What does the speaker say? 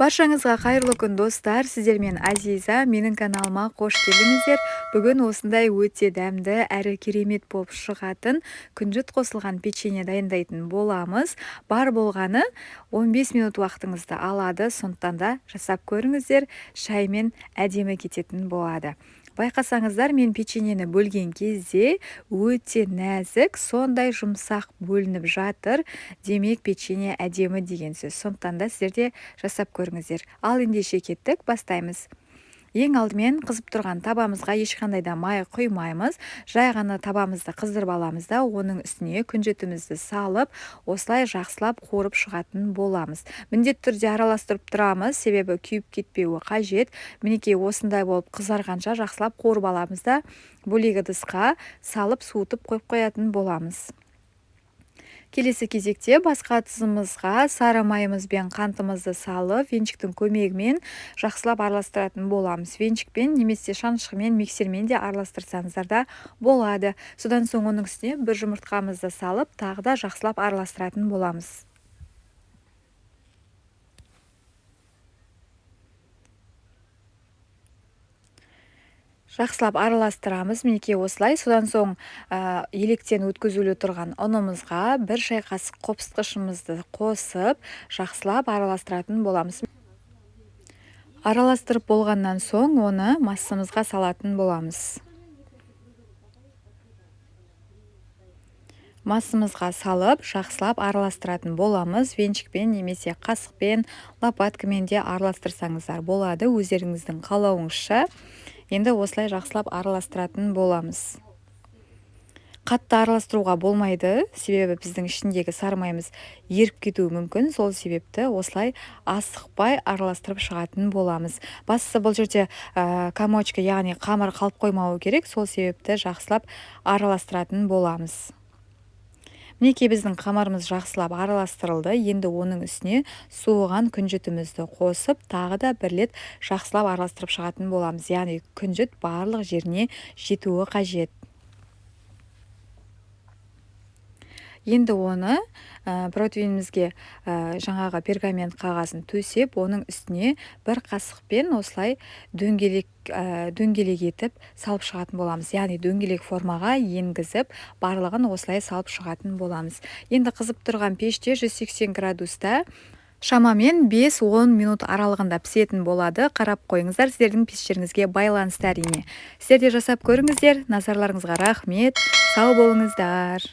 Баршаңызға қайырлы күн достар, сіздермен Азиза, менің каналыма қош келдіңіздер. Бүгін осындай өте дәмді әрі керемет болып шығатын күнжіт қосылған печенье дайындайтын боламыз. Бар болғаны 15 минут уақытыңызды алады, сондықтан да жасап көріңіздер, шаймен әдемі кететін болады. Байқасаңыздар, мен печеньені бөлген кезде өте нәзік, сондай жұмсақ бөлініп жатыр. Демек, печенье әдемі деген сөз. Сондықтан да сіздер де жасап көріңіздер. Ал ендеше кеттік, бастаймыз. Ең алдымен қызып тұрған табамызға ешқандай да май құймаймыз. Жай ғана табамызды қыздырып аламыз да, оның үстіне күнжітімізді салып, осылай жақсылап қуырып шығатын боламыз. Міндетті түрде араластырып тұрамыз, себебі күйіп кетпеуі қажет. Мінекей осындай болып қызарғанша жақсылап қуырып аламыз да, бөлек ыдысқа салып суытып қойып қоятын боламыз. Келесі кезекте басқа тұзымызға сары майымыз бен қантымызды салып, венчиктің көмегімен жақсылап араластыратын боламыз. Венчикпен немесе шанышқымен, миксермен де араластырсаңыздар да болады. Содан соң оның үстіне бір жұмыртқамызды салып, тағы да жақсылап араластыратын боламыз. Жақсылап араластырамыз, мінекей осылай. Содан соң електен өткізулі тұрған ұнымызға бір шай қасық қопсытқышымызды қосып, жақсылап араластыратын боламыз. Араластырып болғаннан соң оны массамызға салатын боламыз. Массамызға салып, жақсылап араластыратын боламыз. Венчикпен немесе қасықпен, лопаткамен де араластырсаңыздар болады, өздеріңіздің қалауыңызша. Енді осылай жақсылап араластыратын боламыз. Қатты араластыруға болмайды, себебі біздің ішіндегі сары майымыз еріп кетуі мүмкін. Сол себепті осылай асықпай араластырып шығатын боламыз. Бастысы бұл жерде комочка, яғни қамыр қалып қоймауы керек. Сол себепті жақсылап араластыратын боламыз. Мінекей біздің қамырымыз жақсылап араластырылды. Енді оның үстіне суыған күнжітімізді қосып, тағы да бір рет жақсылап араластырып шығатын боламыз. Яғни күнжіт барлық жеріне жетуі қажет. Енді оны протеинімізге жаңағы пергамент қағазын төсеп, оның үстіне бір қасықпен осылай дөңгелек етіп салып шығатын боламыз. Яғни дөңгелек формаға енгізіп, барлығын осылай салып шығатын боламыз. Енді қызып тұрған пеште 180 градуста шамамен 5-10 минут аралығында пісетін болады. Қарап қойыңыздар, сіздердің пештеріңізге байланысты әрине. Сіздер де жасап көріңіздер. Назарларыңызға рахмет. Сау болыңыздар.